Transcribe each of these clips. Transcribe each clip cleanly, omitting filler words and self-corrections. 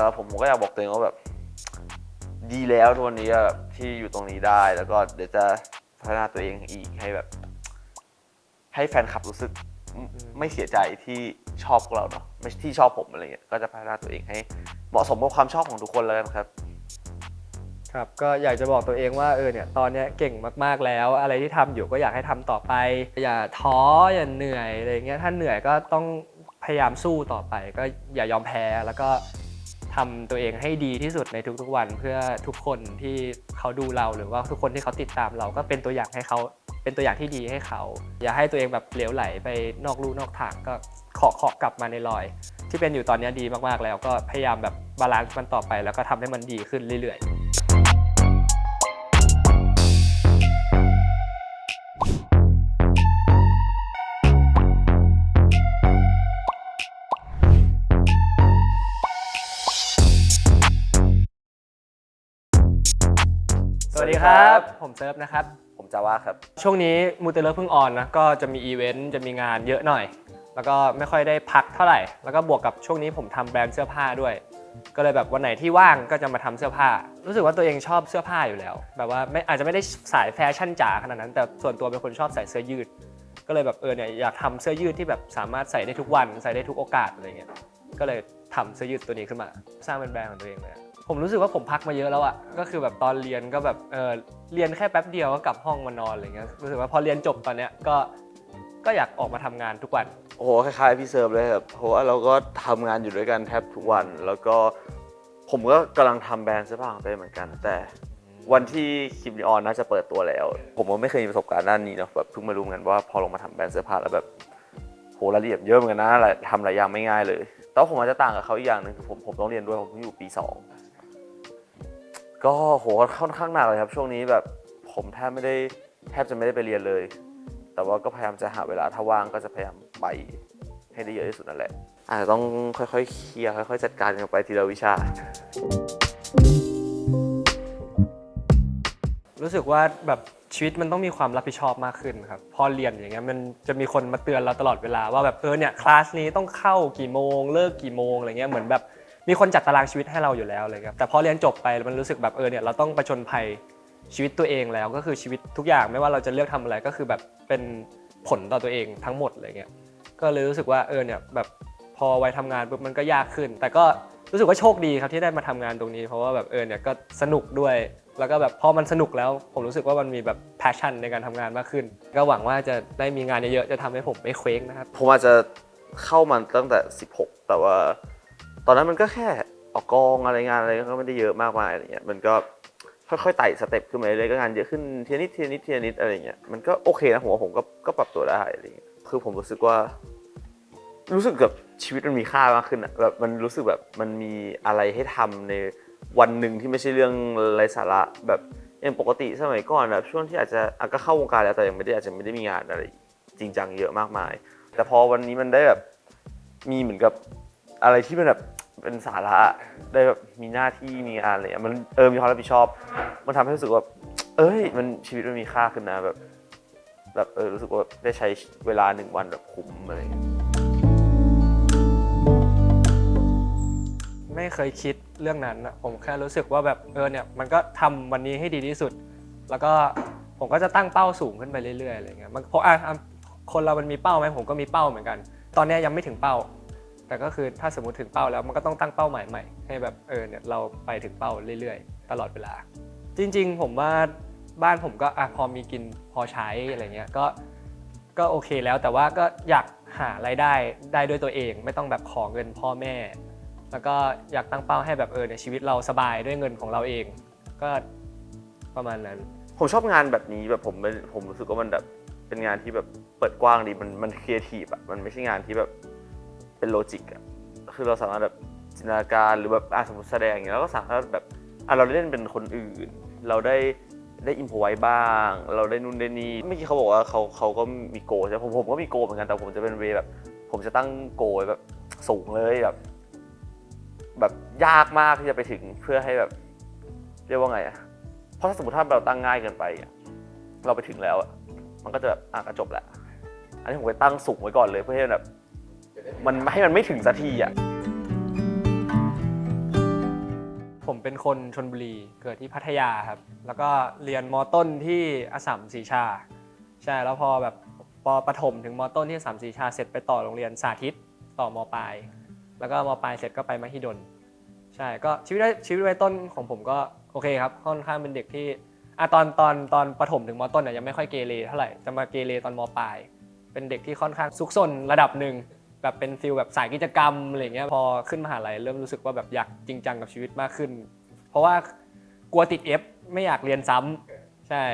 ำหรับผมก็อยากบอกตัวเองว่าแบบดีแล้วทุกวันนี้แบบที่อยู่ตรงนี้ได้แล้วก็เดี๋ยวจะพัฒนาตัวเองอีกให้แบบให้แฟนคลับรู้สึกไม่เสียใจที่ชอบพวกเราเนาะไม่ที่ชอบผมอะไรเงี้ยก็จะพัฒนาตัวเองให้เหมาะสมกับความชอบของทุกคนแล้วกันครับครับก็อยากจะบอกตัวเองว่าเนี่ยตอนนี้เก่งมากๆแล้วอะไรที่ทำอยู่ก็อยากให้ทำต่อไปอย่าท้ออย่าเหนื่อยอะไรเงี้ยถ้าเหนื่อยก็ต้องพยายามสู้ต่อไปก็อย่ายอมแพ้แล้วก็ทำตัวเองให้ดีที่สุดในทุกๆวันเพื่อทุกคนที่เขาดูเราหรือว่าทุกคนที่เขาติดตามเราก็เป็นตัวอย่างให้เขาเป็นตัวอย่างที่ดีให้เขาอย่าให้ตัวเองแบบเหลวไหลไปนอกลู่นอกทางก็ขอกลับมาในรอยที่เป็นอยู่ตอนนี้ดีมากๆแล้วก็พยายามแบบบาลานซ์มันต่อไปแล้วก็ทำให้มันดีขึ้นเรื่อยๆสวัสดีครับผมเซิร์ฟนะครับผมจะว่าครับช่วงนี้มูเตเลอร์เพิ่งออนนะก็จะมีอีเวนต์จะมีงานเยอะหน่อยแล้วก็ไม่ค่อยได้พักเท่าไหร่แล้วก็บวกกับช่วงนี้ผมทำแบรนด์เสื้อผ้าด้วยก็เลยแบบวันไหนที่ว่างก็จะมาทำเสื้อผ้ารู้สึกว่าตัวเองชอบเสื้อผ้าอยู่แล้วแบบว่าอาจจะไม่ได้สายแฟชั่นจ๋าขนาดนั้นแต่ส่วนตัวเป็นคนชอบใส่เสื้อยืดก็เลยแบบเนี่ยอยากทำเสื้อยืดที่แบบสามารถใส่ได้ทุกวันใส่ได้ทุกโอกาสอะไรเงี้ยก็เลยทำเสื้อยืดตัวนี้ขึ้นมาสร้างเป็นแบรนด์ของตัวเองเลยผมรู้สึกว่าผมพักมาเยอะแล้วอะก็คือแบบตอนเรียนก็แบบเรียนแค่แป๊บเดียวก็กลับห้องมานอนอะไรเงี้ยรู้สึกว่าพอเรียนจบตอนเนี้ยก็อยากออกมาทำงานทุกวันโอ้โหคล้ายๆพี่เซิร์ฟเลยครับเพราะว่าเราก็ทำงานอยู่ด้วยกันแทบทุกวันแล้วก็ผมก็กำลังทำแบรนด์เสื้อผ้าของตัวเองเหมือนกันแต่วันที่คลิปนี้ออนน่าจะเปิดตัวแล้วผมก็ไม่เคยมีประสบการณ์ด้านนี้เนาะแบบเพิ่งมารู้กันว่าพอลงมาทำแบรนด์เสื้อผ้าแล้วแบบโหรายละเอียดเยอะเหมือนกันนะทำหลายอย่างไม่ง่ายเลยแต่ผมอาจจะต่างกับเขาอีกอย่างหนึ่งคือผมต้องเรียนด้วยผมเพิ่งอยู่ปี2ก็โหค่อนข้างหนักเลยครับช่วงนี้แบบผมแทบจะไม่ได้ไปเรียนเลยแต่ว่าก็พยายามจะหาเวลาถ้าว่างก็จะพยายามไปให้ได้เยอะที่สุดนั่นแหละอาจจะต้องค่อยๆเคลียร์ค่อยๆจัดการกันไปทีละวิชารู้สึกว่าแบบชีวิตมันต้องมีความรับผิดชอบมากขึ้นครับพอเรียนอย่างเงี้ยมันจะมีคนมาเตือนเราตลอดเวลาว่าแบบเนี่ยคลาสนี้ต้องเข้ากี่โมงเลิกกี่โมงอะไรเงี้ยเหมือนแบบมีคนจัดตารางชีวิตให้เราอยู่แล้วเลยครับแต่พอเรียนจบไปมันรู้สึกแบบเนี่ยเราต้องผจญภัยชีวิตตัวเองแล้วก็คือชีวิตทุกอย่างไม่ว่าเราจะเลือกทำอะไรก็คือแบบเป็นผลต่อตัวเองทั้งหมดอะไรเงี้ยก็เลยรู้สึกว่าเนี่ยแบบพอวัยทำงานปุ๊บมันก็ยากขึ้นแต่ก็รู้สึกว่าโชคดีครับที่ได้มาทำงานตรงนี้เพราะว่าแบบเนี่ยก็สนุกด้วยแล้วก็แบบพอมันสนุกแล้วผมรู้สึกว่ามันมีแบบ passion ในการทำงานมากขึ้นก็หวังว่าจะได้มีงานเยอะๆจะทำให้ผมไม่เคว้งนะครับผมอาจจะเข้ามาตั้งแต่16แต่ว่าตอนนั้นมันก็แค่ออกกองอะไรงานอะไรก็ไม่ได้เยอะมากมายอะไรเงี้ยมันก็ค่อยๆไต่สเต็ปขึ้นมาเรื่อยๆก็งานเยอะขึ้นทีละนิดอะไรเงี้ยมันก็โอเคนะผมก็ปรับตัวได้อะไรเงี้ยคือผมรู้สึกกับชีวิตมันมีค่ามากขึ้นอะแบบมันรู้สึกแบบมันมีอะไรให้ทำในวันหนึ่งที่ไม่ใช่เรื่องไร้สาระแบบอย่างปกติสมัยก่อนแบบช่วงที่อาจจะก็เข้าวงการแล้วแต่ยังอาจจะไม่ได้มีงานอะไรจริงจังเยอะมากมายแต่พอวันนี้มันได้แบบมีเหมือนกับอะไรที่มันแบบเป็นสาระได้แบบมีหน้าที่มีงานอะไรมันมีความรับผิดชอบมันทำให้รู้สึกว่ามันชีวิตมันมีค่าขึ้นนะแบบรู้สึกว่าได้ใช้เวลา1วันแบบคุ้มอะไรอย่างเงี้ยไม่เคยคิดเรื่องนั้นนะผมแค่รู้สึกว่าแบบเนี่ยมันก็ทำวันนี้ให้ดีที่สุดแล้วก็ผมก็จะตั้งเป้าสูงขึ้นไปเรื่อยๆอะไรเงี้ยมันเพราะคนเรามันมีเป้าไหมผมก็มีเป้าเหมือนกันตอนนี้ยังไม่ถึงเป้าแต่ก็คือถ้าสมมติถึงเป้าแล้วมันก็ต้องตั้งเป้าหมายใหม่ให้แบบเนี่ยเราไปถึงเป้าเรื่อยๆตลอดเวลาจริงๆผมว่าบ้านผมก็พอมีกินพอใช้อะไรเงี้ยก็โอเคแล้วแต่ว่าก็อยากหารายได้ด้วยตัวเองไม่ต้องแบบขอเงินพ่อแม่แล้วก็อยากตั้งเป้าให้แบบในชีวิตเราสบายด้วยเงินของเราเองก็ประมาณนั้นผมชอบงานแบบนี้แบบผมรู้สึกว่ามันแบบเป็นงานที่แบบเปิดกว้างดีมันครีเอทีฟอะมันไม่ใช่งานที่แบบเป็นโลจิกอะคือเราสามารถแบบจินตนาการหรือแบบสมมติแสดงอย่างเงี้ยเราก็สามารถแบบเราเล่นเป็นคนอื่นเราได้อิมพอไว้บ้างเราได้นู่นได้นี่เมื่อกี้เขาบอกว่าเขาก็มีโกใช่ไหมผมก็มีโกเหมือนกันแต่ผมจะเป็นเวแบบผมจะตั้งโกแบบสูงเลยแบบยากมากที่จะไปถึงเพื่อให้แบบเรียกว่าไงอะเพราะถ้าสมมติถ้าเราตั้งง่ายเกินไปเราไปถึงแล้วมันก็จะแบบก็จบแหละอันนี้ผมไปตั้งสูงไว้ก่อนเลยเพื่อให้แบบมันให้มันไม่ถึงสักที เป็นคนชลบุรีเกิดที่พัทยาครับแล้วก็เรียนมต้นที่อัสสัมศรีชาใช่แล้วพอแบบปประถมถึงมต้นที่อัสสัมศรีชาเสร็จไปต่อโรงเรียนสาธิตต่อมปลายแล้วก็มปลายเสร็จก็ไปมหิดลใช่ก็ชีวิตวัยต้นของผมก็โอเคครับค่อนข้างเป็นเด็กที่ตอนประถมถึงมต้นเนี่ยยังไม่ค่อยเกเรเท่าไหร่จะมาเกเรตอนมปลายเป็นเด็กที่ค่อนข้างซุกซนระดับหนึ่งแบบเป็นฟิลแบบสายกิจกรรมอะไรเงี้ยพอขึ้นมหาลัยเริ่มรู้สึกว่าแบบอยากจริงจังกับชีวิตมากขึ้นเพราะว่ากลัวติด F ไม่อยากเรียนซ้ำใช่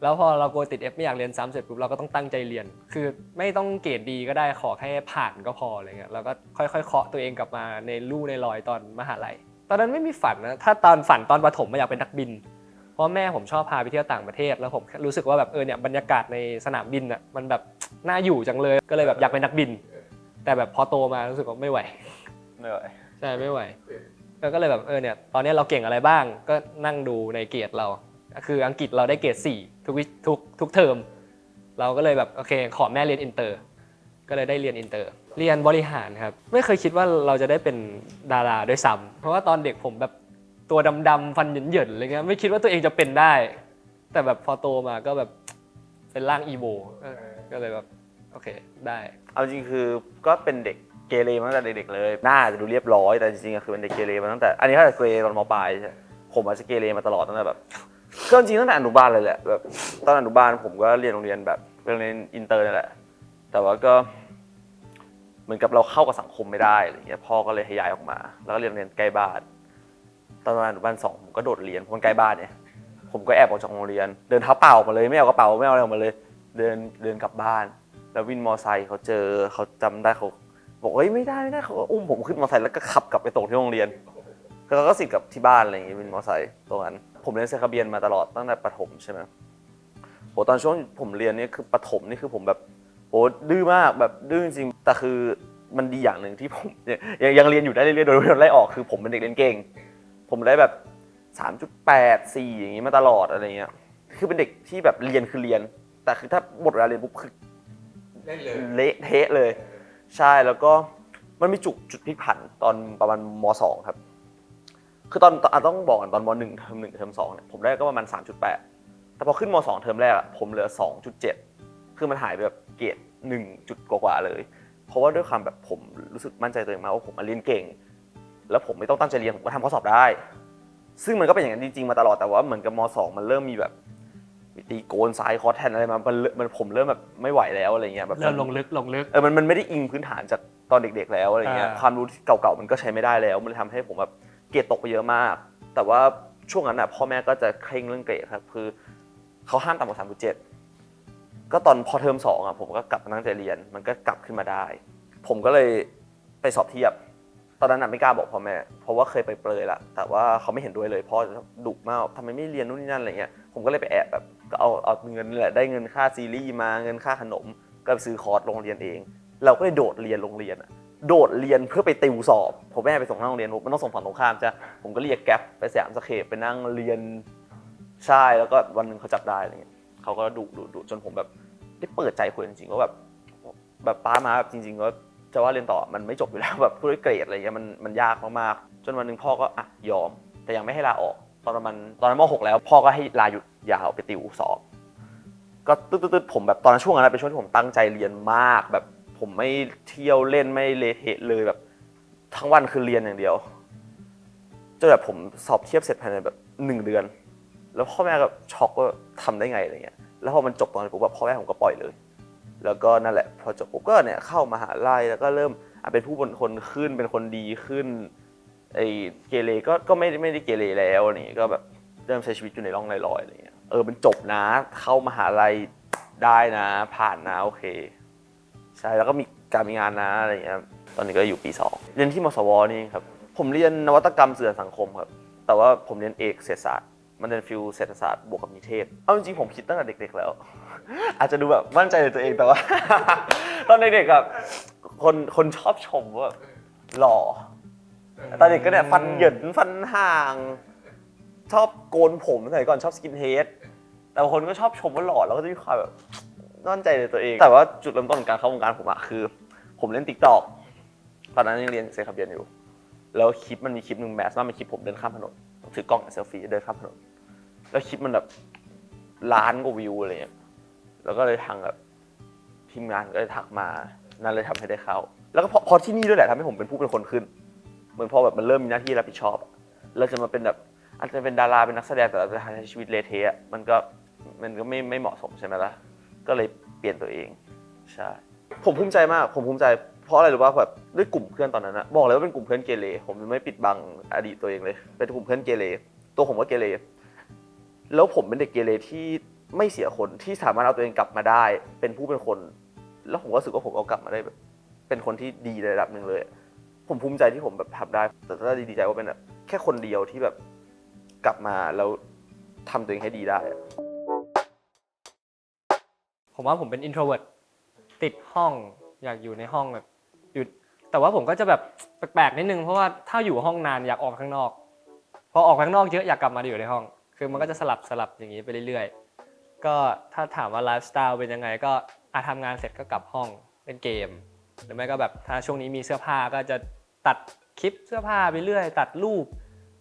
แล้วพอเรากลัวติด F ไม่อยากเรียนซ้ำเสร็จปุ๊บเราก็ต้องตั้งใจเรียนคือไม่ต้องเกรดดีก็ได้ขอแค่ผ่านก็พออะไรเงี้ยแล้วก็ค่อยๆเคาะตัวเองกลับมาในลู่ในรอยตอนมหาลัยตอนนั้นไม่มีฝันนะถ้าตอนฝันตอนประถมอยากเป็นนักบินเพราะแม่ผมชอบพาไปเที่ยวต่างประเทศแล้วผมรู้สึกว่าแบบเนี่ยบรรยากาศในสนามบินอ่ะมันแบบน่าอยู่จังเลยก็เลยแบบอยากเป็นนักบินแต่แบบพอโตมารู้สึกว่าไม่ไหวใช่ไม่ไหวก็เลยแบบเนี่ยตอนนี้เราเก่งอะไรบ้างก็นั่งดูในเกรดเราคืออังกฤษเราได้เกรด4ทุกเทอมเราก็เลยแบบโอเคขอแม่เรียนอินเตอร์ก็เลยได้เรียนอินเตอร์เรียนบริหารครับไม่เคยคิดว่าเราจะได้เป็นดาราด้วยซ้ำเพราะว่าตอนเด็กผมแบบตัวดำๆฟันเหยินๆอะไรเงี้ยไม่คิดว่าตัวเองจะเป็นได้แต่แบบพอโตมาก็แบบเป็นร่างอีโวก็เลยแบบโอเคได้เอาจริงคือก็เป็นเด็กเกเรมาตั้งแต่เด็กๆเลยหน้าจะดูเรียบร้อยแต่จริงๆคือเป็นเด็กเกเรมาตั้งแต่อันนี้ถ้าเกเรตอนม.ปลายใช่ผมอาจจะเกเรมาตลอดตั้งแต่แบบก็จริงตั้งแต่อนุบาลเลยแหละแบบตอนอนุบาลผมก็เรียนโรงเรียนแบบโรงเรียนอินเตอร์นี่แหละแต่ว่าก็เหมือนกับเราเข้ากับสังคมไม่ได้อะไรเงี้ยพ่อก็เลยให้ย้ายออกมาแล้วก็เรียนใกล้บ้านตอนอนุบาล2ผมก็โดดเรียนเพราะมันใกล้บ้านเนี่ยผมก็แอบออกจากโรงเรียนเดินเท้าเปล่ามาเลยไม่เอากระเป๋าไม่เอาอะไรออกมาเลยเดินกลับบ้านแล้ววินมอไซค์เขาเจอเขาจำได้เขาบอกเฮ้ยไม่ได้เขาก็อุ้มผมขึ้นมอไซค์แล้วก็ขับกลับไปส่งที่โรงเรียนแล้วก็สิทธิ์กับที่บ้านอะไรอย่างงี้วินมอไซค์ตรงนั้นผมเรียนเซคาเบียนมาตลอดตั้งแต่ประถมใช่ไหมโหตอนช่วงผมเรียนนี่คือประถมนี่คือผมแบบโหดื้อมากแบบดื้อจริงแต่คือมันดีอย่างหนึ่งที่ผมยังเรียนอยู่ได้เรื่อยๆโดยไม่โดนไล่ออกคือผมเป็นเด็กเรียนเก่งผมได้แบบ 3.8 4อย่างงี้มาตลอดอะไรเงี้ยคือเป็นเด็กที่แบบเรียนคือเรียนแต่คือถ้าหมดเวลาเรียนปุ๊บคือเละเทะเลยใช่แล้วก็มันมีจุดพลิกผันตอนประมาณม.2 ครับคือตอนต้องบอกกันตอนม.1 เทอม 1 เทอม 2เนี่ยผมได้ก็ประมาณ 3.8 แต่พอขึ้นม.2 เทอมแรกผมเหลือ 2.7 คือมันหายไปแบบเกรด1 จุดกว่าๆเลยเพราะว่าด้วยความแบบผมรู้สึกมั่นใจตัวเองมากว่าผมเรียนเก่งแล้วผมไม่ต้องตั้งใจเรียนผมก็ทำข้อสอบได้ซึ่งมันก็เป็นอย่างนั้นจริงๆมาตลอดแต่ว่าเหมือนกับม.2 มันเริ่มมีแบบตีโกนซ้ายคอร์สแทนอะไรมามันผมเริ่มแบบไม่ไหวแล้วอะไรเงี้ยแบบเริ่มลงลึกมันไม่ได้อิงพื้นฐานจากตอนเด็กๆแล้วอะไรเงี้ยความรู้เก่าๆมันก็ใช้ไม่ได้แล้วมันเลยทำให้ผมแบบเกรดตกไปเยอะมากแต่ว่าช่วงนั้นพ่อแม่ก็จะเคร่งเรื่องเกรดครับคือเขาห้ามต่ำกว่า 3.7 ก็ตอนพอเทอม2ผมก็กลับมาตั้งใจเรียนมันก็กลับขึ้นมาได้ผมก็เลยไปสอบเทียบตอนนั้นไม่กล้าบอกพ่อแม่เพราะว่าเคยไปเปรยละแต่ว่าเขาไม่เห็นด้วยเลยพ่อดุมากทำไมไม่เรียนนู่นนี่นั่นอะไรเงี้ยผมก็เลยไปแอบแบบก็เอาเงินนี่แหละได้เงินค่าซีรีส์มาเงินค่าขนมก็ไปซื้อคอร์สโรงเรียนเองเราก็เลยโดดเรียนโรงเรียนโดดเรียนเพื่อไปติวสอบผมแม่ไปส่งหน้าโรงเรียนมันต้องส่งฝั่งตรงข้ามจ้ะผมก็เรียกแก๊ปไปสยามสเคปไปนั่งเรียนใช่แล้วก็วันนึงเขาจับได้อะไรเงี้ยเขาก็ดุจนผมแบบได้เปิดใจคุยจริงๆว่าแบบป้ามาแบบจริงๆว่าจะว่าเรียนต่อมันไม่จบอยู่แล้วแบบด้วยเกรดอะไรเงี้ยมันยากมากๆจนวันนึงพ่อก็ยอมแต่ยังไม่ให้ลาออกตอนนั้นม.6 แล้วพ่อก็ให้ลาหยุดยาวไปติวสอบก็ตึ๊ดผมแบบตอนนั้นช่วงนั้นเป็นช่วงที่ผมตั้งใจเรียนมากแบบผมไม่เที่ยวเล่นไม่เละเทะเลยแบบทั้งวันคือเรียนอย่างเดียวจนแบบผมสอบเทียบเสร็จภายในแบบ1 เดือนแล้วพ่อแม่ก็ช็อกว่าทำได้ไงอะไรเงี้ยแล้วพอมันจบตอนนั้นปุ๊บแบบพ่อแม่ผมก็ปล่อยเลยแล้วก็นั่นแหละพอจบปุ๊บก็เนี่ยเข้ามหาลัยแล้วก็เริ่มเป็นผู้เป็นคนขึ้นเป็นคนดีขึ้นไอ้เกเรก็ไม่ได้เกเรแล้วนี่ก็แบบเริ่มใช้ชีวิตอยู่ในร่องในรอยอะไรเงี้ยมันจบนะเข้ามหาลัยได้นะผ่านนะโอเคใช่แล้วก็มีการมีงานนะอะไรเงี้ยตอนนี้ก็อยู่ปี 2เรียนที่มสวนี่ครับผมเรียนนวัตกรรมสื่อสังคมครับแต่ว่าผมเรียนเอกเศรษฐศาสตร์มันเป็นฟิลเศรษฐศาสตร์บวกกับนิเทศเอาจริงๆผมคิดตั้งแต่เด็กๆแล้วอาจจะดูแบบมั่นใจในตัวเองแต่ว่า ตอนเด็กๆแบบคนชอบชมว่าหล่อตอนเด็กก็เนี่ยฟันเหยินฟันห่างชอบโกนผมสมัยก่อนชอบสกินเฮดแต่บางคนก็ชอบชมว่าหล่อแล้วก็จะมีความแบบมั่นใจในตัวเองแต่ว่าจุดเริ่มต้นของการเข้าวงการผมคือผมเล่น TikTok ตอนนั้นยังเรียนเซคาเบียนอยู่แล้วคลิปมันมีคลิปนึงแมสมากเป็นคลิปผมเดินข้ามถนน ถือกล้องเซลฟี่เดินข้ามถนนแล้วคลิปมันแบบล้านกว่าวิวอะไรเงี้ยแล้วก็เลยทางแบบทีมงานก็เลยทักมานั่นเลยทำให้ได้เข้าแล้วก็พอที่นี่ด้วยแหละทำให้ผมเป็นผู้เป็นคนขึ้นเหมือนพอแบบมันเริ่มมีหน้าที่รับผิดชอบเราจะมาเป็นแบบอาจจะเป็นดาราเป็นนักแสดงแต่เราจะใช้ชีวิตเละเทะมันก็ไม่เหมาะสมใช่ไหมล่ะก็เลยเปลี่ยนตัวเองใช่ผมภูมิใจมากผมภูมิใจเพราะอะไรรู้ป่ะแบบด้วยกลุ่มเพื่อนตอนนั้นนะบอกเลยว่าเป็นกลุ่มเพื่อนเกเรผมไม่ปิดบังอดีตตัวเองเลยเป็นกลุ่มเพื่อนเกเรตัวผมก็เกเรแล้วผมเป็นเด็กเกเรที่ไม่เสียคนที่สามารถเอาตัวเองกลับมาได้เป็นผู้เป็นคนแล้วผมก็รู้สึกว่าผมเอากลับมาได้แบบเป็นคนที่ดีในระดับหนึ่งเลยผมภูมิใจที่ผมแบบทำได้แต่ก็ดีใจว่าเป็นแบบแค่คนเดียวที่แบบกลับมาแล้วทำตัวเองให้ดีได้ผมว่าผมเป็น introvert ติดห้องอยากอยู่ในห้องแบบอยู่แต่ว่าผมก็จะแบบแปลกๆนิดนึงเพราะว่าถ้าอยู่ห้องนานอยากออกข้างนอกพอออกข้างนอกเยอะอยากกลับมาอยู่ในห้องคือมันก็จะสลับอย่างนี้ไปเรื่อยๆก็ถ้าถามว่าไลฟ์สไตล์เป็นยังไงก็ทำงานเสร็จก็กลับห้องเล่นเกมหรือไม่ก็แบบถ้าช่วงนี้มีเสื้อผ้าก็จะตัดคลิปเสื้อผ้าไปเรื่อยตัดรูป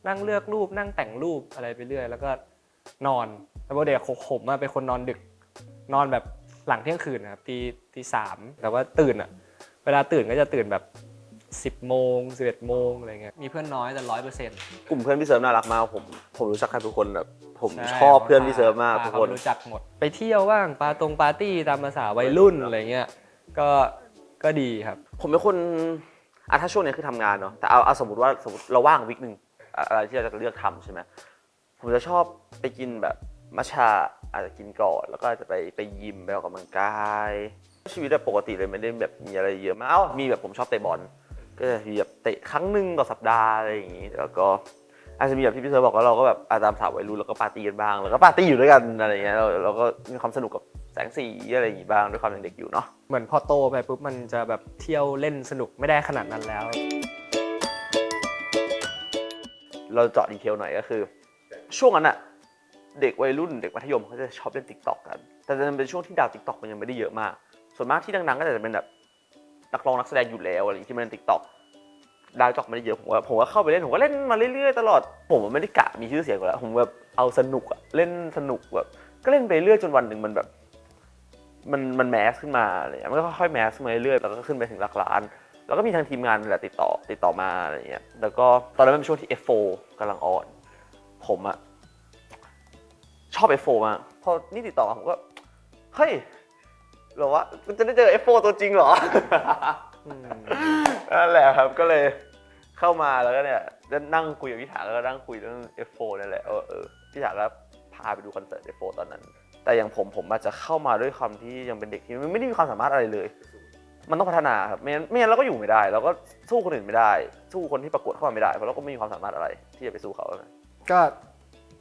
นั่งเลือกรูปนั่งแต่งรูปอะไรไปเรื่อยแล้วก็นอนแล้วพอเด็กผมเป็นคนนอนดึกนอนแบบหลังเที่ยงคืนนะครับตีสามแต่ว่าตื่นเวลาตื่นก็จะตื่นแบบ10 โมง 11 โมงอะไรเงี้ยมีเพื่อนน้อยแต่ 100% กลุ่มเพื่อนพี่เซิร์ฟน่ารักมากผมรู้จักใครทุกคนแบบผมชอบเพื่อนพี่เซิร์ฟมากทุกคนรู้จักหมดไปเที่ยวบ้างปาร์ตี้ตามภาษาวัยรุ่นอะไรเงี้ยก็ดีครับผมเป็นคนถ้าช่วงนี้คือทำงานเนาะแต่เอาสมมติเราว่างวิกหนึ่งอะไรที่เราจะเลือกทำใช่ไหมผมจะชอบไปกินแบบมัทฉะอาจจะกินก่อนแล้วก็จะไปยิมไปออกกำลังกายชีวิตแบบปกติเลยไม่ได้แบบมีอะไรเยอะมากมีแบบผมชอบเตะบอลก็จะมีแบบเตะครั้งหนึ่งต่อสัปดาห์อะไรอย่างงี้แล้วก็อาจจะมีแบบที่พี่เซิร์ฟบอกว่าเราก็แบบตามสาววัยรุ่นแล้วก็ปาร์ตี้กันบ้างแล้วก็ปาร์ตี้อยู่ด้วยกันอะไรอย่างเงี้ยเราก็มีความสนุกกับแสงสีอะไรอย่างงี้บ้างด้วยความเป็นเด็กอยู่เนาะเหมือนพอโตไปปุ๊บมันจะแบบเที่ยวเล่นสนุกไม่ได้ขนาดนั้นแล้วเราเจาะดีเทลหน่อยก็คือช่วงนั้นอะเด็กวัยรุ่นเด็กมัธยมเขาจะชอบเล่น TikTok กันแต่จะเป็นช่วงที่ดาว TikTok มันยังไม่ได้เยอะมากส่วนมากที่ดังๆก็จะเป็นแบบนักร้องนักแสดงอยู่แล้วอะไรที่มันเล่น TikTok ดาว TikTok ไม่ได้เยอะผมว่าเข้าไปเล่นผมก็เล่นมาเรื่อยๆตลอดผมไม่ได้กะมีชื่อเสียงอยู่แล้วผมแบบเอาสนุกอะเล่นสนุกแบบก็เล่นไปเรื่อยจนวันหนึ่งมันแบบมันแมสขึ้นมาอะไรอย่างเงี้ยมันก็ค่อยๆแมสมาเรื่อยๆแล้วก็ขึ้นไปถึงหลักล้านแล้วก็มีทางทีมงานแหละติดต่อมาอะไรอย่างเงี้ยแล้วก็ตอนนั้นเป็นช่วงที่ F4 กำลังออนผมอะชอบ F4 มากพอนี่ติดต่อมาผมก็เฮ้ยหรอวะมันจะได้เจอ F4 ตัวจริงเหรอ นั่นแหละครับก็เลยเข้ามาแล้วก็เนี่ยนั่งคุยกับพี่ถาแล้วก็นั่งคุยเรื่อง F4 นั่นแหละพี่ถาก็พาไปดูคอนเสิร์ต F4 ตอนนั้นแต่อย่างผมอาจจะเข้ามาด้วยความที่ยังเป็นเด็กที่ไม่ได้มีความสามารถอะไรเลยมันต้องพัฒนาครับไม่งั้นเราก็อยู่ไม่ได้เราก็สู้คนอื่นไม่ได้สู้คนที่ประกวดเข้ามาไม่ได้เพราะเราก็ไม่มีความสามารถอะไรที่จะไปสู้เขาก็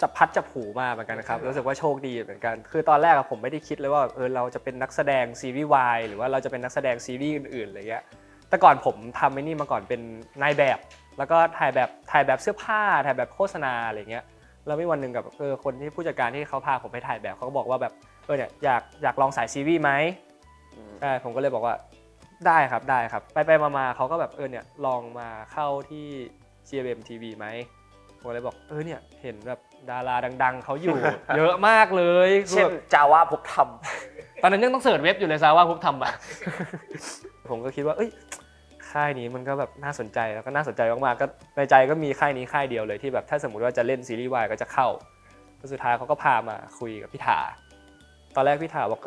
จับพัดจับผูมาเหมือนกันครับรู้สึกว่าโชคดีเหมือนกันคือตอนแรกผมไม่ได้คิดเลยว่าเราจะเป็นนักแสดงซีรีส์วายหรือว่าเราจะเป็นนักแสดงซีรีส์อื่นๆอะไรเงี้ยแต่ก่อนผมทำไอ้นี่มาก่อนเป็นนายแบบแล้วก็ถ่ายแบบเสื้อผ้าถ่ายแบบโฆษณาอะไรเงี้ยแล้วมีวันหนึ่งกับคนที่ผู้จัดการที่เขาพาผมไปถ่ายแบบเขาก็บอกว่าแบบเนี่ยอยากลองสายซีรีส์ไหมใช่ผมก็เลยบอกว่าได้ครับไปมาเขาก็แบบเนี่ยลองมาเข้าที่ GMM TV ไหมผมเลยบอกเนี่ยเห็นแบบดาราดังๆเขาอยู่ เยอะมากเลยเช่นจาว่าภพธรรมตอนนั้นยังต้องเสิร์ชเว็บอยู่เลยซะว่าภพธรรมอะผมก็คิดว่าค่ายนี้มันก็แบบน่าสนใจแล้วก็น่าสนใจมากๆก็ในใจก็มีค่ายนี้ค่ายเดียวเลยที่แบบถ้าสมมุติว่าจะเล่นซีรีส์วายก็จะเข้าสุดท้ายเขาก็พามาคุยกับพี่ถาตอนแรกพี่ถาบอก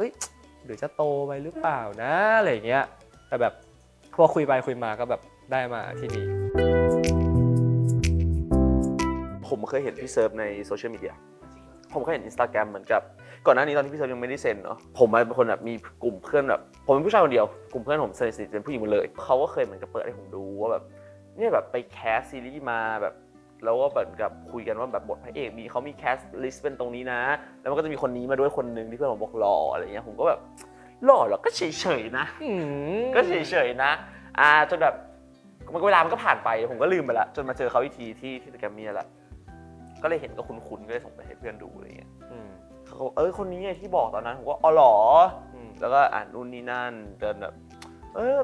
หรือจะโตไปหรือเปล่านะอะไรอย่างเงี้ยแต่แบบพอคุยไปคุยมาก็แบบได้มาที่นี่ผมเคยเห็นพี่เซิร์ฟในโซเชียลมีเดียผมเคยเห็น Instagram เหมือนกับก่อนหน้านี้ตอนที่พี่เซิร์ฟยังไม่ได้เซ็นเนาะผมเป็นคนแบบมีกลุ่มเพื่อนแบบผมเป็นผู้ชายคนเดียวกลุ่มเพื่อนผมสนิทเป็นผู้หญิงหมดเลยเขาก็เคยเหมือนกับเปิดให้ผมดูว่าแบบเนี่ยแบบไปแคสซีรีส์มาแบบแล้วก็เหมือนกับคุยกันว่าแบบบทพระเอกเขามีแคสลิสต์เป็นตรงนี้นะแล้วมันก็จะมีคนนี้มาด้วยคนนึงที่เพื่อนผมบอกหล่ออะไรเงี้ยผมก็แบบหล่อหรอก็เฉยๆนะก็เฉยๆนะจนแบบเวลามันก็ผ่านไปผมก็ลืมไปละจนมาเจอเขาอีกทีที่แกรมมี่แหละก็เลยเห็นก็คุ้นๆก็เลยส่งไปให้เพื่อนดูอะไรเงี้ยเขาคนนี้ไงที่บอกตอนนั้นผมก็หรอแล้วก็นู่นนี่นั่นเดินแบบ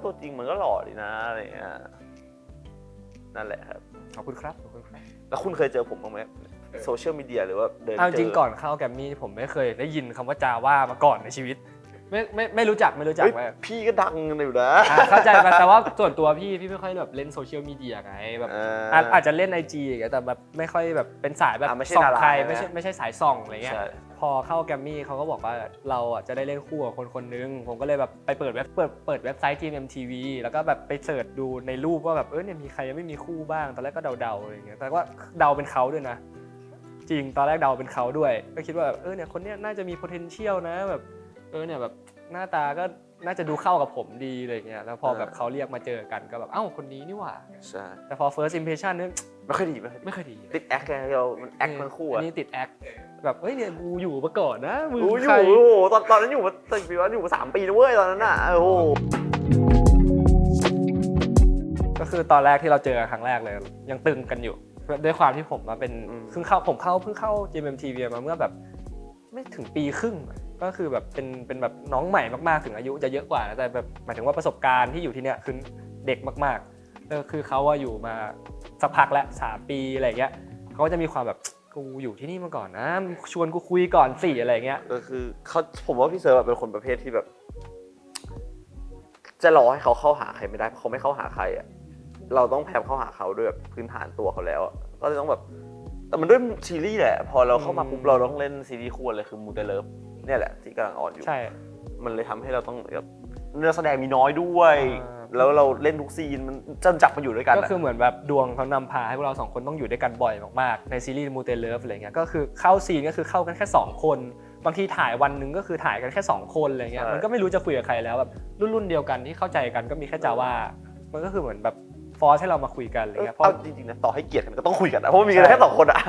ตัวจริงมันก็หล่อดีนะอะไรเงี้ยนั่นแหละครับขอบคุณครับแล้วคุณเคยเจอผมบ้างไหม โซเชียลมีเดียหรือว่าเดิน เอาจ เจ ริง อ ก่อนเข้าแกรมมี่ผมไม่เคยได้ยินคำว่าจาว่ามาก่อนในชีวิตไม่รู้จักไม่รู้จัก เฮ้ย ว่า พี่ก็ดังอยู่นะ เข้าใจมาแต่ว่าส่วนตัวพี่ไม่ค่อยแบบเล่นโซเชียลมีเดียไงแบบอาจจะเล่น IG อย่างเงี้ยแต่แบบไม่ค่อยแบบเป็นสายแบบ ไม่ใช่ ส่อง ดารา ใคร ใช่ไหม ไม่ใช่สายส่องอะไรเงี้ย ใช่ พอเข้าแกรมมี่เขาก็บอกว่าเราอ่ะจะได้เล่นคู่กับคนนึงผมก็เลยแบบไปเปิดเว็บไซต์ GMMTV แล้วก็แบบไปเสิร์ชดูในรูปว่าแบบเนี่ยมีใครยังไม่มีคู่บ้างตอนแรกก็เดาๆอะไรเงี้ยแต่ว่าเดาเป็นเขาด้วยนะจริงตอนแรกเดาเป็นเขาด้วยก็คิดว่าแบบเนี่ยคนเนี้ยน่าจะมี potential นะแบบเนี่ยแบบหน้าตาก็น่าจะดูเข้ากับผมดีอะไรเงี้ยแล้วพอแบบเขาเรียกมาเจอกันก็แบบเอ้าคนนี้นี่หว่า ใช่ แต่พอ first impression เนี่ย ไม่ค่อยดี ไม่ค่อยดี ติดแอคไงเรามันแอคทั้งคู่ อั อะ นนี้ติดแอคแบบเนี่ยกูอยู่มาก่อนนะมึง โอ้ยอ ใคร ยู่โอ้โหตอนนั้นอยู่มาตั้งปีว่าอยู่มา3 ปีนะเว้ยตอนนั้นน่ะโอ้โห ก็คือตอนแรกที่เราเจอกันครั้งแรกเลยยังตึงกันอยู่ด้วยความที่ผมมาเป็นเพิ่งเข้า GMMTV มาเมื่อแบบไม่ถึงปีครึ่งก็คือแบบเป็นแบบน้องใหม่มากๆถึงอายุจะเยอะกว่านะแต่แบบหมายถึงว่าประสบการณ์ที่อยู่ที่เนี่ยคือเด็กมากๆคือเขาว่าอยู่มาสักพักแล้ว3 ปีอะไรเงี้ยเขาก็จะมีความแบบกูอยู่ที่นี่มาก่อนนะชวนกูคุยก่อนสิอะไรเงี้ย ก็คือเขาผมว่าพี่เซิร์ฟเป็นคนประเภทที่แบบ จะรอให้เขาเข้าหาใครไม่ได้เพราะเขาไม่เข้าหาใครอ่ะเราต้องแพมเข้าหาเขาด้วยแบบพื้นฐานตัวเขาแล้วอะก็เลยต้องแบบแต่มันด้วยซีรีส์แหละพอเราเข้ามาปุ๊บเราต้องเล่นซีรีส์คู่เลยคือมูเตเลิฟเนี่ยแหละที่กำลังออนอยู่ ใช่ มันเลยทำให้เราต้องแบบเนื้อแสดงมีน้อยด้วย อ่า แล้วเราเล่นทุกซีนมันจนจับมาอยู่ด้วยกัน ก็คือเหมือนแบบดวงเขานำพาให้พวกเรา2 คนต้องอยู่ด้วยกันบ่อยมากๆในซีรีส์มูเตเลิฟอะไรเงี้ยก็คือเข้าซีนก็คือเข้ากันแค่2 คนบางทีถ่ายวันหนึ่งก็คือถ่ายกันแค่2 คนอะไรเงี้ยมันก็ไม่รู้จะคุยกับใครแล้วแบบรุ่นเดียวกันที่เข้าใจกันก็มีแค่จาว่ามันก็คือเหมือนแบบฟอร์สให้เรามาคุยกันอะไรเงี้ยเพราะ เอาจริงๆนะต่อให้เกลียดกันก็ต้องคุยกันนะเพราะมันมีกันแค่2 คนอะ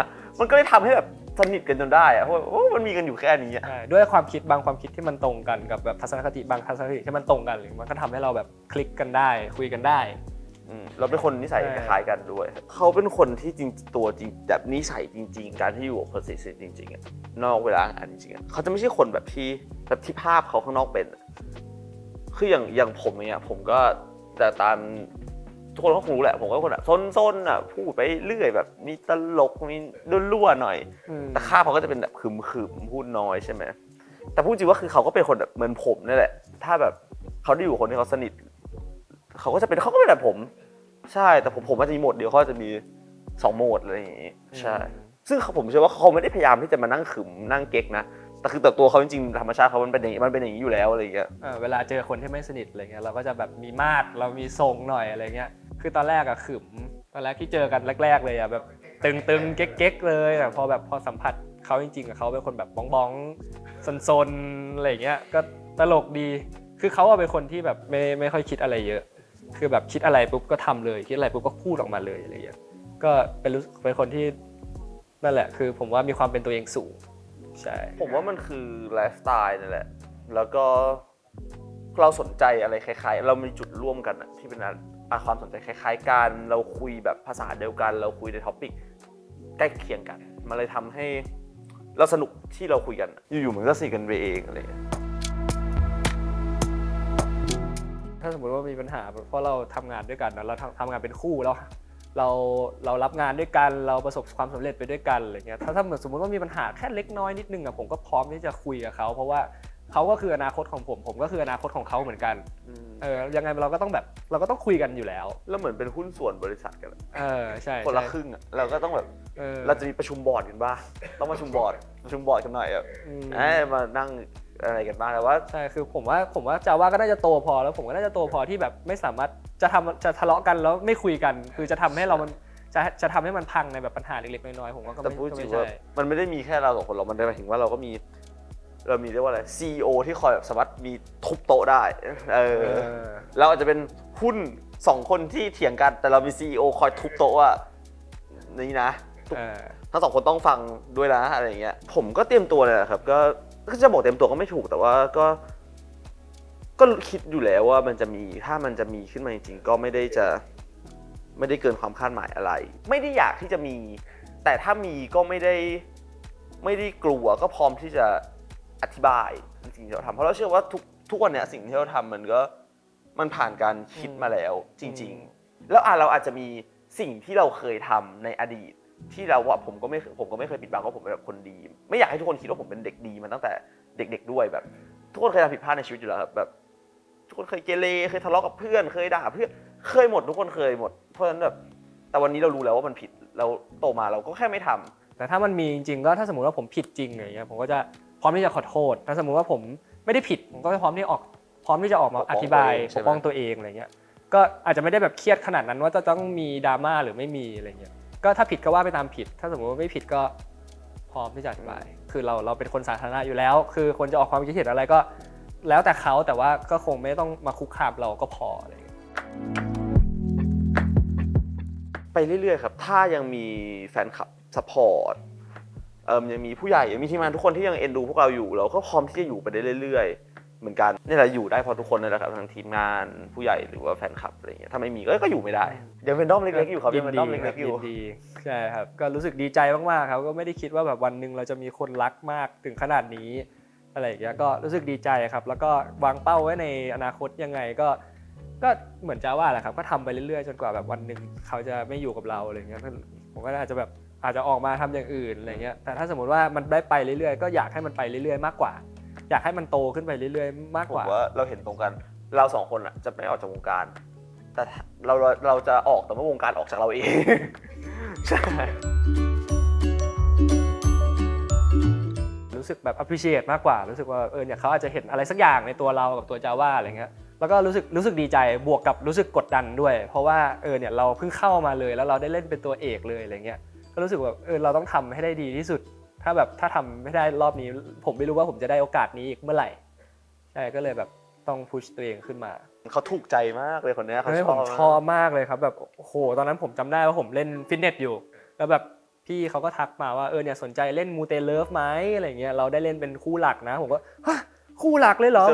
มันก็เลยทำให้แบบสนิทกันจนได้อะเพราะว่ามันมีกันอยู่แค่นี้อะ ใช่ด้วยความคิดบางความคิดที่มันตรงกันกับแบบทัศนคติบางทัศนคติที่มันตรงกันเลยมันก็ทำให้เราแบบคลิกกันได้คุยกันได้ เราเป็นคนนิสัยคล้ายๆกันด้วย เขาเป็นคนที่จริงตัวจริงแบบนิสัยจริง ๆ การที่อยู่กับคนเสียจริงๆอะนอกเวลางานจริงๆเขาจะไม่ใช่คนแบบที่ภาพเขาข้างนอกเป็นคืออย่างผมเนี่ยผมก็แต่ตามทุกคนก็คงรู้แหละผมก็คนแบบซนๆอ่ะพูดไปเรื่อยแบบมีตลกมีรั่วๆหน่อยแต่ข้าเขาก็จะเป็นแบบขึมๆพูดน้อยใช่ไหมแต่พูดจริงว่าคือเขาก็เป็นคนแบบเหมือนผมนี่แหละถ้าแบบเขาได้อยู่กับคนที่เขาสนิทเขาก็เป็นแบบผมใช่แต่ผมอาจจะมีโหมดเดียวเขาจะมี2 โหมดอะไรอย่างงี้ใช่ซึ่งผมเชื่อว่าเขาไม่ได้พยายามที่จะมานั่งขึมนั่งเก๊กนะแต่คือแต่ตัวเขาจริงๆธรรมชาติเขามันเป็นอย่างนี้อยู่แล้วอะไรอย่างเงี้ย เวลาเจอคนที่ไม่สนิทอะไรเงี้ยเราก็จะแบบมีมาดเรามีทรงหน่อยอะไรเงี้ยคือตอนแรกอะขึมตอนแรกที่เจอกันแรกๆเลยอะแบบตึงๆเก๊กๆเลยแต่พอสัมผัสเขาจริงๆเขาเป็นคนแบบบ้องๆซนๆอะไรเงี้ยก็ตลกดีคือเขาเป็นคนที่แบบไม่ค่อยคิดอะไรเยอะคือแบบคิดอะไรปุ๊บก็ทำเลยคิดอะไรปุ๊บก็พูดออกมาเลยอะไรเงี้ยก็เป็นคนที่นั่นแหละคือผมว่ามีความเป็นตัวเองสูงใช่ ผมว่ามันคือไลฟ์สไตล์นั่นแหละ แล้วก็เราสนใจอะไรคล้ายๆ เรามีจุดร่วมกันอะที่เป็นความสนใจคล้ายๆกันเราคุยแบบภาษาเดียวกัน เราคุยในท็อปิกใกล้เคียงกัน มันเลยทำให้เราสนุกที่เราคุยกัน อยู่ๆมันก็สนิทกันไปเองอะไรอย่างเงี้ย ถ้าสมมติว่ามีปัญหาเพราะเราทำงานด้วยกันนะเราทำงานเป็นคู่แล้วเรารับงานด้วยกันเราประสบความสำเร็จไปด้วยกันอะไรเงี้ยถ้าสมมติว่ามีปัญหาแค่เล็กน้อยนิดนึงอะผมก็พร้อมที่จะคุยกับเขาเพราะว่าเขาก็คืออนาคตของผมก็คืออนาคตของเขาเหมือนกันยังไงเราก็ต้องคุยกันอยู่แล้ว แล้วเหมือนเป็นหุ้นส่วนบริษัทกัน ใช่ คนละครึ่งอะเราก็ต้องแบบเราจะมีประชุมบอร์ดกันบ้างต้องประชุมบอร์ดกันหน่อยแบบมานั่งอะไรกันบ้างแต่ว่า ใช่คือผมว่าจาว่าก็น่าจะโตพอแล้วผมก็น่าจะโตพอที่แบบไม่สามารถจะทะเลาะกันแล้วไม่คุยกันคือจะทำให้เรามันจะทำให้มันพังในแบบปัญหาเล็กๆน้อยๆผมว่าก็ แต่พูดจริ ไม่ ง ใช่ ว่ามันไม่ได้มีแค่เรา2 คนหรอกมันหมายถึงว่าเรามีเรียกว่าอะไร CEO ที่คอยแบบสามารถมีทุบโต๊ะได้เราอาจจะเป็นหุ้น2 คนที่เถียงกันแต่เรามี CEO คอยทุบโต๊ะว่านี่นะทั้ง2 คนต้องฟังด้วยนะอะไรอย่างเงี้ยผมก็เตรียมตัวเลยครับก็จะบอกเตรียมตัวก็ไม่ถูกแต่ว่าก็คิดอยู่แล้วว่ามันจะมีถ้ามันจะมีขึ้นมาจริงๆก็ไม่ได้เกินความคาดหมายอะไรไม่ได้อยากที่จะมีแต่ถ้ามีก็ไม่ได้กลัวก็พร้อมที่จะอธิบายสิ่งที่เราทำเพราะเราเชื่อว่าทุกวันเนี้ยสิ่งที่เราทำมันผ่านการคิดมาแล้วจริงๆแล้วเราอาจจะมีสิ่งที่เราเคยทำในอดีต ที่เราว่าผมก็ไม่เคยปิดบังว่าผมเป็นแบบคนดี ไม่อยากให้ทุกคนคิดว่าผมเป็นเด็กดีมาตั้งแต่เด็กๆด้วยแบบ ทุกคนเคยทำผิดพลาดในชีวิตอยู่แล้วครับแบบทุกคนเคยเกเรเคยทะเลาะกับเพื่อนเคยด่าเพื่อนเคยหมดทุกคนเคยหมดเพราะฉะนั้นแบบแต่วันนี้เรารู้แล้วว่ามันผิดเราโตมาเราก็แค่ไม่ทำ แต่ถ้ามันมีจริงๆก็ถ้าสมมติว่าผมผิดจริงอย่างเงี้ยผมก็จะพร้อมที่จะขอโทษถ้าสมมติว่าผมไม่ได้ผิดผมก็พร้อมที่จะออกมาอธิบายปกป้องตัวเองอะไรเงี้ยก็อาจจะไม่ได้แบบเครียดขนาดนั้นว่าจะต้องมีดราม่าหรือไม่มีอะไรเงี้ยก็ถ้าผิดก็ว่าไปตามผิด ถ้าสมมติว่าไม่ผิดก็พร้อมที่จะอธิบายคือเราเป็นคนสาธารณะอยู่แล้ว คือคนจะออกความคิดเห็นอะไรก็แล้วแต่เขาแต่ว่าก็คงไม่ต้องมาคุกคามเราก็พออะไรเงี้ย ไปเรื่อยๆครับถ้ายังมีแฟนคลับซัพพอร์ตยังมีผู้ใหญ่ยังมีทีมงานทุกคนที่ยังเอ็นดูพวกเราอยู่เราก็พร้อมที่จะอยู่ไปได้เรื่อยๆเหมือนกันนี่แหละอยู่ได้เพราะทุกคนนั่นแหละครับทั้งทีมงานผู้ใหญ่หรือว่าแฟนคลับอะไรเงี้ยถ้าไม่มีก็อยู่ไม่ได้ยังเป็นด้อมเล็กๆอยู่ครับยังเป็นด้อมเล็กๆอยู่ ดีใช่ครับก็รู้สึกดีใจมากๆครับก็ไม่ได้คิดว่าแบบวันหนึ่งเราจะมีคนรักมากถึงขนาดนี้อะไรอย่างเงี้ยก็รู้สึกดีใจครับแล้วก็วางเป้าไว้ในอนาคตยังไงก็เหมือนจะว่าแหละครับก็ทำไปเรื่อยๆจนกว่าแบบวันหนึ่งเขาจะไม่อยู่กับเราอะไรเงี้ยผมก็อาจจะออกมาทำอย่างอื่นอะไรเงี้ยแต่ถ้าสมมติว่ามันได้ไปเรื่อยๆก็อยากให้มันไปเรื่อยๆมากกว่าอยากให้มันโตขึ้นไปเรื่อยๆมาก ผ ก ม ว่า ว่าเราเห็นตรงกันเราสองคนอ่ะจะไม่ออกจากวงการ แต่เราจะออกแต่เมื่อวงการออกจากเราเอง ใช่ รู้สึกแบบ appreciate มากกว่ารู้สึกว่าเนี่ยเขาอาจจะเห็นอะไรสักอย่างในตัวเรากับตัวจาว่าอะไรเงี้ยแล้วก็รู้สึกดีใจบวกกับรู้สึกกดดันด้วย เพราะว่าเนี่ยเราเพิ่งเข้ามาเลยแล้วเราได้เล่นเป็นตัวเอกเลยอะไรเงี้ยก็รู้สึกว่าเราต้องทำให้ได้ดีที่สุดถ้าทำไม่ได้รอบนี้ผมไม่รู้ว่าผมจะได้โอกาสนี้อีกเมื่อไหร่ใช่ก็เลยแบบต้องพุชตัวเองขึ้นมา เขาถูกใจมากเลยคนนี้เขาช ผ อบ มชอบมากเลยครับแบบโอ้โหตอนนั้นผมจำได้ว่าผมเล่นฟิตเนสอยู่แล้วแบบพี่เขาก็ทักมาว่าเนี่ยสนใจเล่นมูเตเลิฟไหมอะไรเงี้ยเราได้เล่นเป็นคู่หลักนะผมก็ฮะคู่หลักเลยเหรอ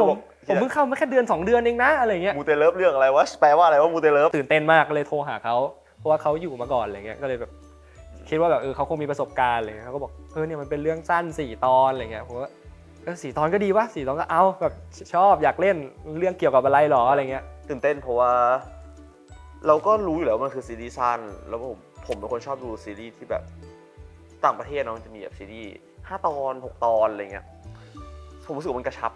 ผมเพิ่งเข้ามาแค่เดือน2 เดือนเองนะอะไรเงี้ย มูเตเลิฟเรื่องอะไรวะแปลว่าอะไรว่ามูเตเลิฟ ตื่นเต้นมากเลยโทรหาเขาเพราะว่าเขาอยู่มาก่อนอะไรเงี้ยก็เลยแบบคิดว่าแบบเขาคงมีประสบการณ์อะไรเงี้ยเขาก็บอกเนี่ยมันเป็นเรื่องสั้น4 ตอนอะไรเงี้ยผมก็4 ตอนก็ดีวะ4 ตอนก็เอาแบบชอบอยากเล่นเรื่องเกี่ยวกับอะไรหรออะไรเงี้ย ตื่นเต้นเพราะว่าเราก็รู้อยู่แล้วมันคือซีรีส์สั้นแล้วผมเป็นคนชอบดูซีรีส์ที่แบบต่างประเทศเนาะมันจะมีแบบซีรีส์5 ตอน6 ตอนอะไรเงี้ยผมรู้สึกว่ามันกระชับ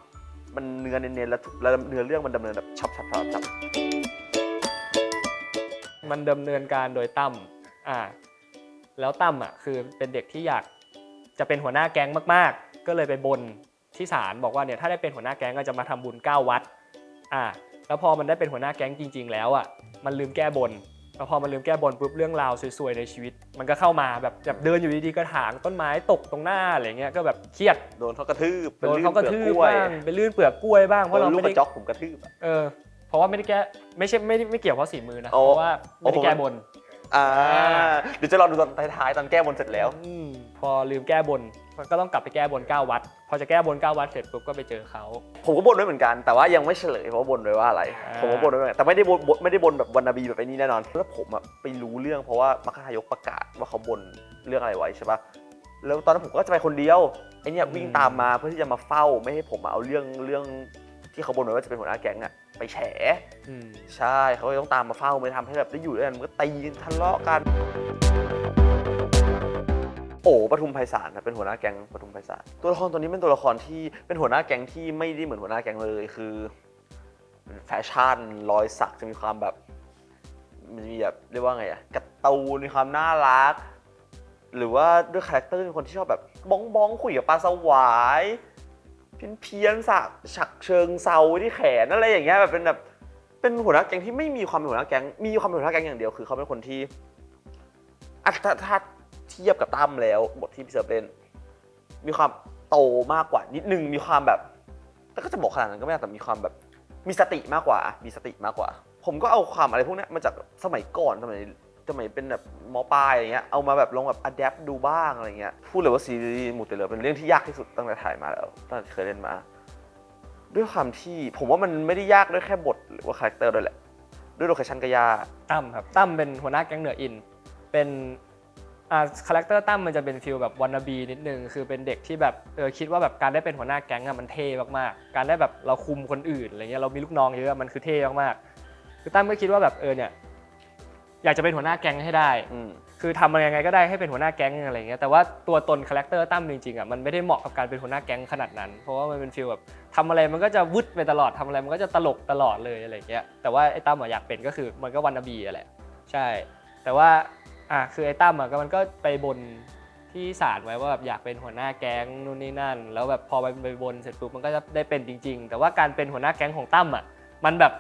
มันเนื้อเน้นๆแล้วเนื้อเรื่องมันดำเนินแบบชับมันดำเนินการโดยตั้มแล้วตั้มคือเป็นเด็กที่อยากจะเป็นหัวหน้าแก๊งมากๆก็เลยไปบนที่ศาลบอกว่าเนี่ยถ้าได้เป็นหัวหน้าแก๊งก็จะมาทำบุญ9 วัดแล้วพอมันได้เป็นหัวหน้าแก๊งจริงๆแล้วมันลืมแก้บนแล้วพอมันลืมแก้บนปุ๊บเรื่องราวสวยๆในชีวิตมันก็เข้ามาแบบเดินอยู่ดีๆกระถางต้นไม้ตกตรงหน้าอะไรเงี้ยก็แบบเครียด โดนเขากระทืบ โดนเขากระทืบบ้างไปลื่นเปลือกกล้วยบ้างเพราะเราไม่ได้ ลูกกระจอกผมกระทืบ เพราะว่าไม่ได้แก้ไม่เกี่ยวเพราะสีมือนะเพราะว่าไม่ได้แก้บน เดี๋ยวจะรอดูตอนท้ายๆตอนแก้บนเสร็จแล้ว พอลืมแก้บนมันก็ต้องกลับไปแก้บน9 วัดพอจะแก้บน9 วัดเสร็จปุ๊บก็ไปเจอเขา ผมก็บนไว้เหมือนกันแต่ว่ายังไม่เฉลยเพราะว่าบนไว้ว่าอะไรผมก็บนไว้เหมือนกันแต่ไม่ได้บนแบบวรรณบีแบบไอ้นี้แน่นอนแล้วผมไปรู้เรื่องเพราะว่ามคทายกประกาศว่าเขาบนเรื่องอะไรไว้ใช่ปะแล้วตอนนั้นผมก็จะไปคนเดียวไอ้เนี่ยวิ่งตามมาเพื่อที่จะมาเฝ้าไม่ให้ผมเอาเรื่องที่เขาบนไว้ว่าจะเป็นหัวหน้าแก๊งไปแฉใช่เขาต้องตามมาเฝ้าไม่ทำให้แบบได้อยู่ด้วยกันมันก็ตีกันทะเลาะกันโอ้ปทุมไพศาลนะเป็นหัวหน้าแก๊งปทุมไพศาลตัวละครตัวนี้เป็นตัวละครที่เป็นหัวหน้าแก๊งที่ไม่ได้เหมือนหัวหน้าแก๊งเลยคือแฟชั่นรอยสักจะมีความแบบมันมีแบบเรียกว่าไงการ์ตูนมีความน่ารักหรือว่าด้วยคาแรคเตอร์เป็นคนที่ชอบแบบบ้องคุยกับปลาสวายเพี้ยนสักฉักเชิงเซาที่แขนอะไรอย่างเงี้ยแบบเป็นหัวหน้าแก๊งที่ไม่มีความเป็นหัวหน้าแก๊งมีความเป็นหัวหน้าแก๊งอย่างเดียวคือเขาเป็นคนที่ถ้าเทียบกับตั้มแล้วบทที่พี่เซิร์ฟเล่นมีความโตมากกว่านิดนึงมีความแบบแต่ก็จะบอกขนาดนั้นก็ไม่ได้แต่มีความแบบมีสติมากกว่าผมก็เอาความอะไรพวกนี้มาจากสมัยก่อนสมัยเป็นแบบม.ปลายอะไรเงี้ยเอามาแบบลองแบบอะแดปดูบ้างอะไรเงี้ยพูดเลยว่าซีรีส์มูเตเลิฟเป็นเรื่องที่ยากที่สุดตั้งแต่ถ่ายมาแล้วตั้งแต่เคยเล่นมาด้วยความที่ผมว่ามันไม่ได้ยากด้วยแค่บทหรือว่าคาแรคเตอร์ด้วยแหละด้วยโลเคชั่นก็ยากตั้มครับตั้มเป็นหัวหน้าแก๊งเหนืออินเป็นคาแรคเตอร์ตั้มมันจะเป็นฟีลแบบว wanna be นิดนึงคือเป็นเด็กที่แบบคิดว่าแบบการได้เป็นหัวหน้าแก๊งมันเท่มากๆการได้แบบเราคุมคนอื่นอะไรเงี้ยเรามีลูกน้องเยอะมันคือเท่มากๆคือตั้มก็คิดว่าแบบเนี่ยอยากจะเป็นหัวหน้าแก๊งให้ได้ คือทำยังไงก็ได้ให้เป็นหัวหน้าแก๊งอะไรเงี้ยแต่ว่าตัวตนคาแรคเตอร์ตั้มจริงๆอ่ะมันไม่ได้เหมาะกับการเป็นหัวหน้าแก๊งขนาดนั้นเพราะว่ามันเป็นฟีลแบบทำอะไรมันก็จะวึดไปตลอดทำอะไรมันก็จะตลกตลอดเลยอะไรเงี้ยแต่ว่าไอ้ตั้มอยากเป็นก็คือมันก็วันนาบีแหละใช่แต่ว่าคือไอ้ตั้มก็มันก็ไปบนที่ศาลไว้ว่าแบบอยากเป็นหัวหน้าแก๊งนู่นนี่นั่นแล้วแบบพอไปบนเสร็จปุ๊บมันก็จะได้เป็นจริงๆแต่ว่าการเป็นหัวหน้าแก๊งของตั้มมันแบบ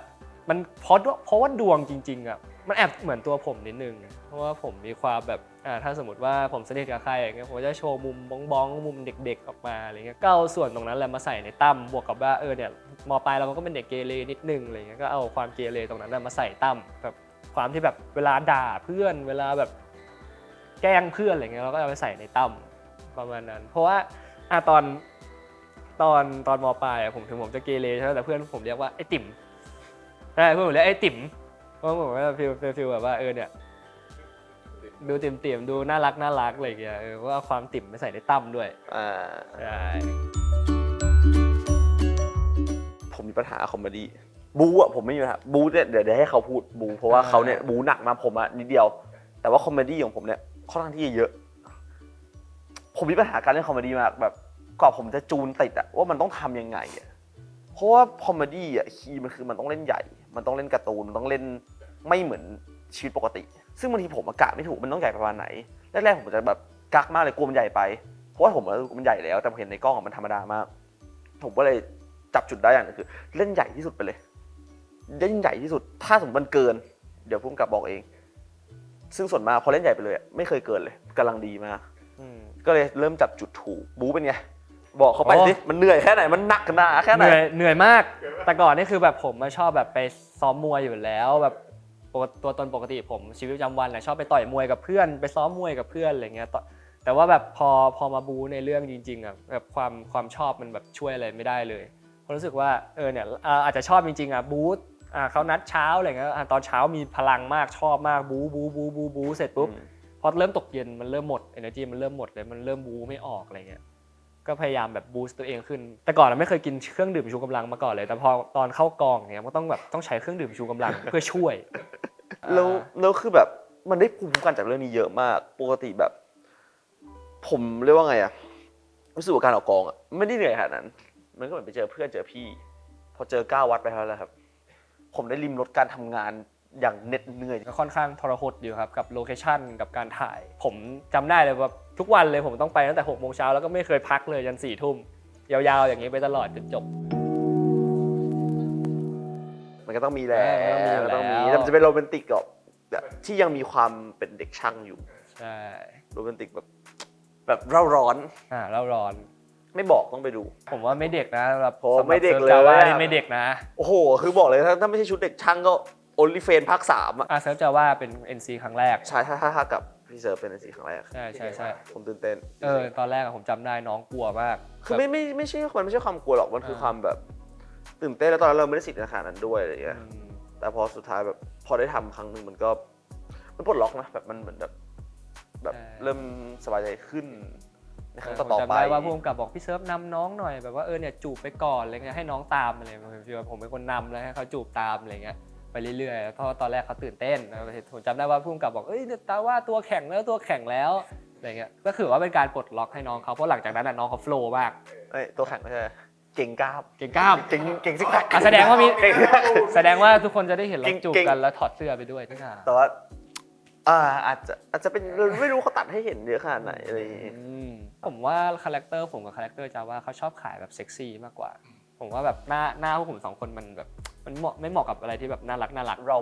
มันเพราะว่าดวงจริงๆมันแอบเหมือนตัวผมนิดนึงเพราะว่าผมมีความแบบถ้าสมมติว่าผมสนิทกับใครอย่างเงี้ยผมจะโชว์มุมบ้องมุมเด็กๆออกมาอะไรเงี้ยก็เอาส่วนตรงนั้นแหละมาใส่ในตั้มบวกกับว่าเนี่ยม.ปลายเราก็เป็นเด็กเกเรนิดนึงอะไรเงี้ยก็เอาความเกเรตรงนั้นมาใส่ตั้มแบบความที่แบบเวลาด่าเพื่อนเวลาแบบแกล้งเพื่อนอะไรเงี้ยเราก็เอาไปใส่ในตั้มประมาณนั้นเพราะว่าตอนม.ปลายผมถึงผมจะเกเรใช่ไหมแต่เพื่อนผมเรียกว่าไอ้ติ๋มใช่เพื่อนผมเรียกไอ้ติ๋มเพราะผมว่าฟีลแบบว่าเนี่ยดูติ่มๆดูน่ารักอะไรอย่างเงี้ยเพราะว่าความติ่มไปใส่ในตั้มด้วยใช่ผมมีปัญหาคอมเมดี้บูผมไม่มีปัญหาบูเนี่ยเดี๋ยวให้เขาพูดบูเพราะว่าเขาเนี่ยบูหนักมาผมนิดเดียวแต่ว่าคอมเมดี้ของผมเนี่ยค่อนข้างที่จะเยอะผมมีปัญหาการเล่นคอมเมดี้มากแบบก่อนผมจะจูนติดว่ามันต้องทำยังไงเพราะว่าคอมเมดี้คีย์มันคือมันต้องเล่นใหญ่มันต้องเล่นการ์ตูนมันต้องเล่นไม่เหมือนชีวิตปกติซึ่งบางทีผมกะไม่ถูกมันต้องใหญ่ประมาณไหนแรกๆผมจะแบบกักมากเลยกลัวมันใหญ่ไปเพราะว่าผมมันใหญ่แล้วแต่ผมเห็นในกล้องมันธรรมดามากผมก็เลยจับจุดได้อย่างนึงคือเล่นใหญ่ที่สุดไปเลยเล่นใหญ่ที่สุดถ้าสมมติมันเกินเดี๋ยวพุ่มกับบอกเองซึ่งส่วนมากพอเล่นใหญ่ไปเลยไม่เคยเกินเลยกำลังดีมากก็เลยเริ่มจับจุดถูกบู๊เป็นไงบอกเขาไปสิมันเหนื่อยแค่ไหนมันหนักหนาแค่ไหนเหนื่อยมากแต่ก่อนนี่คือแบบผมชอบแบบไปซ้อมมวยอยู่แล้วแบบตัวตนปกติผมชีวิตประจำวันชอบไปต่อยมวยกับเพื่อนไปซ้อมมวยกับเพื่อนอะไรเงี้ยแต่ว่าแบบพอมาบู๊ในเรื่องจริงๆแบบความชอบมันแบบช่วยอะไรไม่ได้เลยผมรู้สึกว่าเนี่ยอาจจะชอบจริงๆบู๊เขานัดเช้าอะไรเงี้ยตอนเช้ามีพลังมากชอบมากบู๊เสร็จปุ๊บพอเริ่มตกเย็นมันเริ่มหมด energy มันเริ่มหมดเลยมันเริ่มบู๊ไม่ออกอะไรเงี้ยก็พยายามแบบบูสต์ตัวเองขึ้นแต่ก่อนเราไม่เคยกินเครื่องดื่มชูกำลังมาก่อนเลยแต่พอตอนเข้ากองเนี่ยมันต้องใช้เครื่องดื่มชูกำลัง เพื่อช่วยแล้วคือแบบมันได้ภูมิคุ้มกันจากเรื่องนี้เยอะมากปกติแบบผมเรียกว่าไงรู้สึกว่าการออกกองไม่ได้เหนื่อยขนาดนั้นมันก็เหมือนไปเจอเพื่อนเจอพี่พอเจอ9 วัดไปแล้วครับผมได้ริมรสการทำงานอย่างเหน็ดเหนื่อยก็ค่อนข้างทรหดอยู่ครับกับโลเคชั่นกับการถ่ายผมจำได้เลยว่าทุกวันเลยผมต้องไปตั้งแต่6 โมงเช้าแล้วก็ไม่เคยพักเลยจน4 ทุ่มยาวๆอย่างนี้ไปตลอดจนจบมันก็ต้องมีแหละมันต้องมีแต่มันจะเป็นโรแมนติกแบบที่ยังมีความเป็นเด็กช่างอยู่ใช่โรแมนติกแบบเร่าร้อนเร่าร้อนไม่บอกต้องไปดูผมว่าไม่เด็กนะแบบไม่เด็กเลยไม่เด็กนะโอ้โหคือบอกเลยถ้าไม่ใช่ชุดเด็กช่างก็โอลิเฟนภาค 3เซิร์ฟจะว่าเป็น NC ครั้งแรกใช่ถ้ากับพี่เซิร์ฟเป็น NC ครั้งแรกใช่ผมตื่นเต้นตอนแรกผมจำได้น้องกลัวมากคือไม่ใช่ความกลัวหรอกมันคือความแบบตื่นเต้นแล้วตอนนั้นเราไม่ได้สิทธิ์ในขนาดนั้นด้วยอะไรอย่างเงี้ยแต่พอสุดท้ายแบบพอได้ทำครั้งนึงมันปลดล็อกนะแบบมันเหมือนแบบเริ่มสบายใจขึ้นในครั้งต่อไปจำได้ว่าผู้กำกับบอกพี่เซิร์ฟนำน้องหน่อยแบบว่าเนี่ยจูบไปก่อนอะไรเงี้ยให้น้องตามอะไรผมเป็นคนนำแล้วให้เขาจูบตามอะไรเงี้ยไปเรื่อยๆเพราะตอนแรกเขาตื่นเต้นผมจำได้ว่าผู้กำกับบอกตาว่าตัวแข็งแล้วอะไรเงี้ยก็คือว่าเป็นการปลดล็อกให้น้องเขาเพราะหลังจากนั้นน้องเขาโฟล์มากตัวแข็งไม่ใช่เก่งกล้ามเก่งซิกแพคแสดงว่าทุกคนจะได้เห็นเราจูบกันแล้วถอดเสื้อไปด้วยแต่ว่าอาจจะเป็นไม่รู้เขาตัดให้เห็นเยอะขนาดไหนอะไรอย่างงี้ผมว่าคาแรคเตอร์ผมกับคาแรคเตอร์จาว่าเขาชอบขายแบบเซ็กซี่มากกว่าผมว่าแบบหน้าพวกผม2 คนมันแบบมันไม่เหมาะกับอะไรที่แบบน่ารัก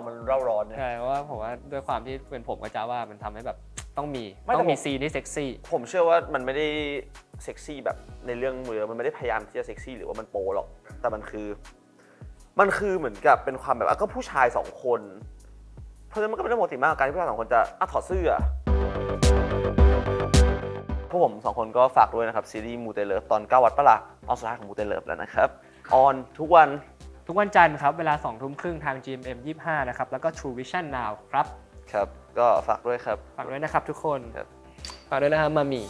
มันเร่าร้อนใช่เพราะว่าผมว่าด้วยความที่เป็นผมกับจาว่ามันทำให้แบบต้องมีซีนที่เซ็กซี่ผมเชื่อว่ามันไม่ได้เซ็กซี่แบบในเรื่องมือมันไม่ได้พยายามที่จะเซ็กซี่หรือว่ามันโป๊หรอกแต่มันคือเหมือนกับเป็นความแบบก็ผู้ชาย2 คนเพราะฉะนั้นมันก็เป็นเรื่องปกติมากการที่ผู้ชาย2 คนจะถอดเสื้อพวกผม2 คนก็ฝากด้วยนะครับซีรีส์มูเตเลิฟตอน9 วัดประหลาดตอนสุดท้ายของมูเตเลิฟแล้วนะครับออนทุกวันจันทร์ครับเวลา 20:30 ทาง GMM 25นะครับแล้วก็ True Vision Now ครับครับก็ฝากด้วยครับฝากด้วยนะครับทุกคนฝากด้วยนะครับมามี่